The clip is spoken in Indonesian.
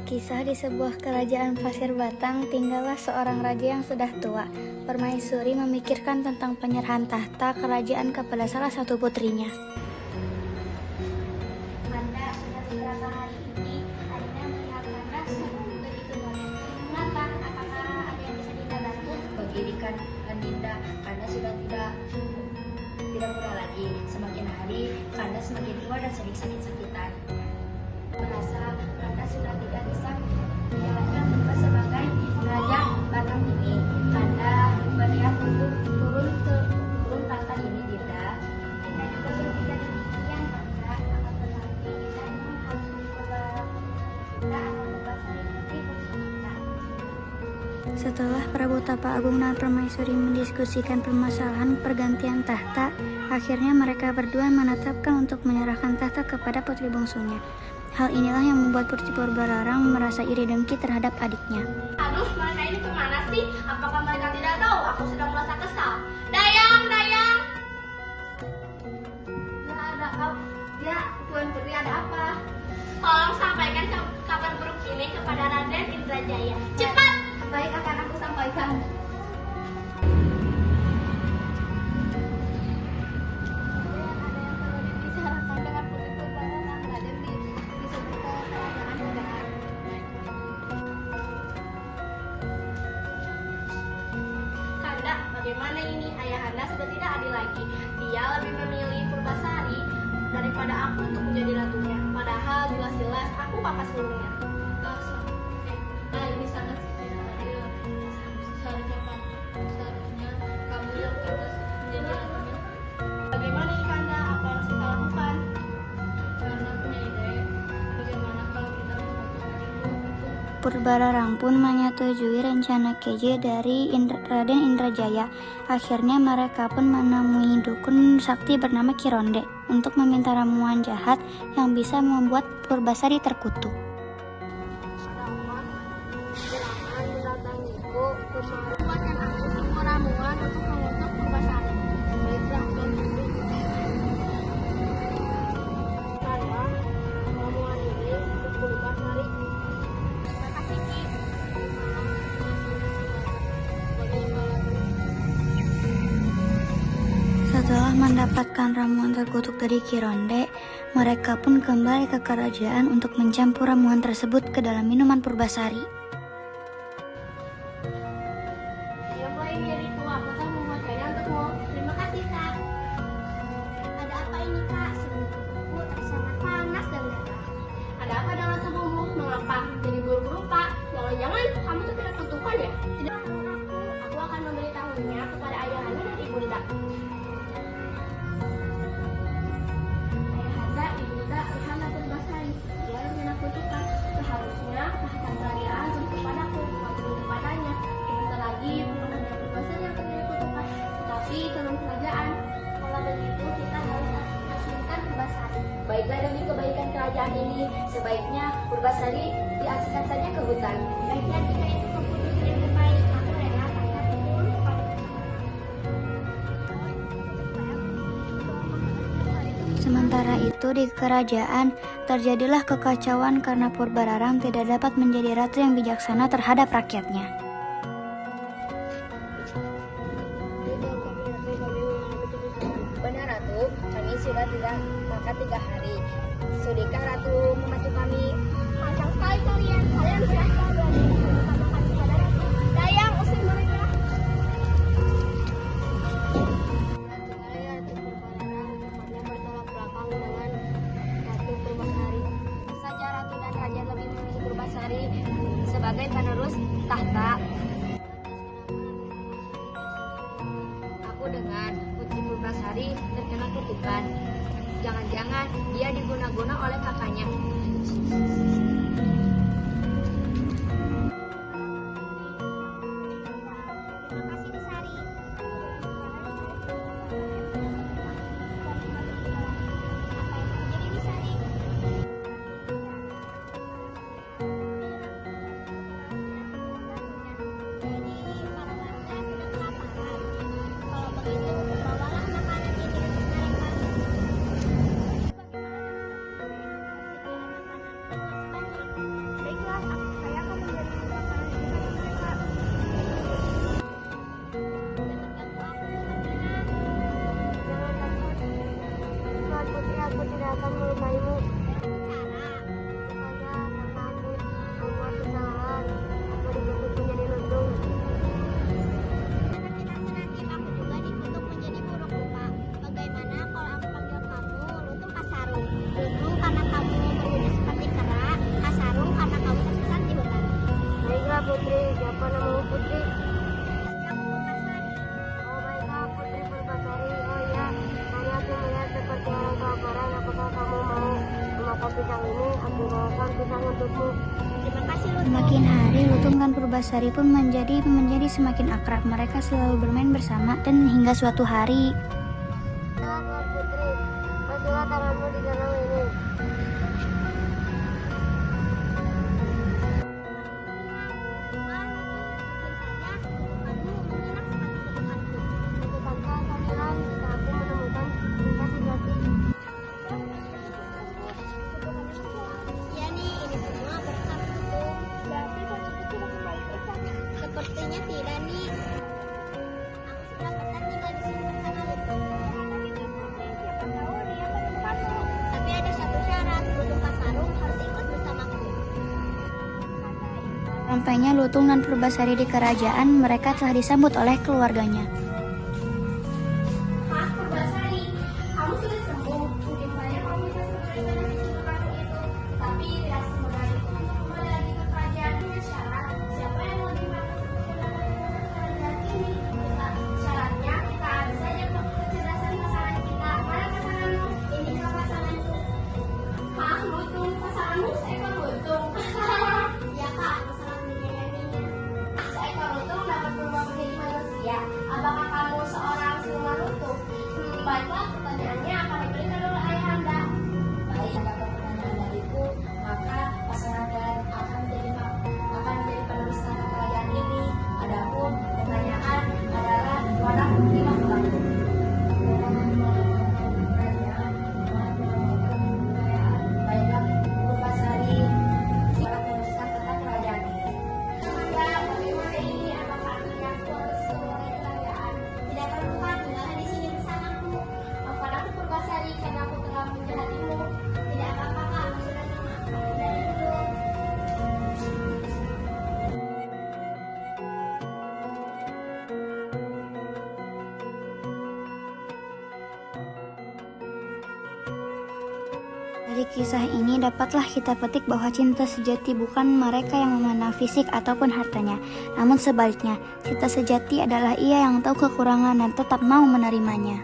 Kisah di sebuah kerajaan pasir batang, tinggallah seorang raja yang sudah tua. Permaisuri memikirkan tentang penyerahan tahta kerajaan kepada salah satu putrinya. Kanda, sudah beberapa hari ini Adinda melihat Kanda begitu banyak. Mengapa? Apakah ada yang bisa Dinda bantu? Begini kan Dinda, Kanda sudah tidak muda lagi. Semakin hari Kanda semakin tua dan sering sakit-sakitan. Merasa Kanda sudah tidak bisa menjalankan tugas sebagai raja Batam ini. Kanda berniat untuk turun tahta ini, Dinda. Dinda juga berpikir demikian, Kanda. Akan tetapi Dinda memang harus beberapa kita akan membahas putri kita. Setelah Prabu Tapa Agung dan Permaisuri mendiskusikan permasalahan pergantian tahta, akhirnya mereka berdua menetapkan untuk menyerahkan tahta kepada putri bungsunya. Hal inilah yang membuat Putri Purbalarang merasa iri dengki terhadap adiknya. Aduh, mereka ini kemana sih? Apakah mereka tidak tahu aku sedang merasa kesal? Dayang! Ya, ada apa? Ya, Tuan Putri, ada apa? Tolong sampaikan kabar buruk ini kepada Raden Indrajaya. Cepat! Baik, akan aku sampaikan. Bagaimana ini? Ayahanda sudah tidak adil lagi. Dia lebih memilih Purbasari daripada aku untuk menjadi ratunya. Padahal jelas-jelas aku kakak sulungnya. Nah, ini sangat tidak adil. Seharusnya kamu yang pantas menjadi ratunya. Bagaimana Kanda? Apa yang harus kita lakukan? Karena punya ide. Bagaimana kalau kita melakukan itu? Purbalarang pun menyetujui rencana keji dari Raden Indrajaya. Akhirnya mereka pun menemui dukun sakti bernama Kironde untuk meminta ramuan jahat yang bisa membuat Purbasari terkutuk. Buatkan aku semua ramuan untuk mengutuk Purbasari. Baiklah, Tuan Putri. Saya ramuan ini untuk Purbasari. Terima kasih, Ki. Setelah mendapatkan ramuan terkutuk dari Kironde, mereka pun kembali ke kerajaan untuk mencampur ramuan tersebut ke dalam minuman Purbasari. Yang lain diriku, aku telah membuatkannya untukmu. Terima kasih, Kak. Ada apa ini, Kak? Seluruh tubuhku sangat panas dan gatal. Ada apa dengan tubuhmu? Mengapa jadi buruk rupa? Jangan-jangan kamu itu tidak kutukan ya? Tidak, aku akan memberitahunya kepada ayahanda dan ibunda. Ayahanda, ibunda, ayahanda Purbasari. Dia yang menakutukan. Seharusnya tahta kerajaan tunduk kepadaku, bukan tunduk kepadanya. Sebentar lagi bukan hanya Purbasari yang terjadi kutukan, tetapi seluruh kerajaan. Kalau begitu kita harus asingkan Purbasari. Baiklah, demi kebaikan kerajaan ini, sebaiknya Purbasari diasingkan saja ke hutan. Baiklah, jika itu keputusan yang terbaik, aku rela tahta turun kepada Sementara itu di kerajaan terjadilah kekacauan karena Purbalarang tidak dapat menjadi ratu yang bijaksana terhadap rakyatnya. Benar, Ratu, kami sudah tidak makan 3 hari. Sudahkah Ratu membantu kami? Panjang sekali kalian sudah tahu berani meminta makan kepada ratu. Dayang, usir mereka. Saja Ratu dan Raja lebih memilih Purbasari sebagai penerus tahta. Aku dengar Putri Purbasari terkena kutukan. Jangan-jangan dia diguna-guna oleh kakaknya. Terima kasih, Bisari. Apa yang terjadi, Bisari? Jadi, para warga sedang kelaparan. Kalau begitu, bawalah makanan ini untuk mereka. Bagaimana dengan persediaan makanan? Semakin hari, Lutung dan Purbasari pun menjadi semakin akrab. Mereka selalu bermain bersama dan hingga suatu hari. Tuan Putri, masuklah tanganmu di dalam ini. Sepertinya tidak nih. Aku sudah pernah tinggal di sini bersama Lutung. Siapa tahu dia penemukanmu. Tapi ada satu syarat, Lutung Pasarung harus ikut bersamaku. Sampainya Lutung dan Purbasari di kerajaan, mereka telah disambut oleh keluarganya. Hah, Purbasari, kamu sudah sembuh. Mungkin saja kamu bisa segera dari kesukaranmu itu. Tapi tidak semudah itu untuk kembali lagi ke kerajaan dengan syarat. Siapa yang mau dimakan kerajaan ini? Syaratnya kita harus saja kecerdasan pasangan kita. Mana pasanganmu? Inikah pasanganku? Hah, Lutung, pasanganmu seekor lutung. Ya kak, pasangan menyayanginya. Seekor lutung dapat berubah menjadi manusia. Apakah kamu seorang siluman lutung? Baiklah, pertanyaannya akan diberikan oleh ayahanda. Baik, jika pertanyaan itu, maka pasangan kalian akan menjadi penerus tahta kerajaan ini. Adapun pertanyaan adalah mana bukti mahkota. Baiklah, Purbasari, kita meneruskan tentang kerajaan ini. Ayahanda, bagaimana ini? Apakah artinya aku harus keluar dari kerajaan? Tidak perlu kan, tinggallah di sini bersamaku. Maafkan aku Purbasari karena aku telah menjahatimu. Tidak apa-apa kak, aku sudah memaafkan dari dulu. Dari kisah ini dapatlah kita petik bahwa cinta sejati bukan mereka yang memandang fisik ataupun hartanya, namun sebaliknya, cinta sejati adalah ia yang tahu kekurangan dan tetap mau menerimanya.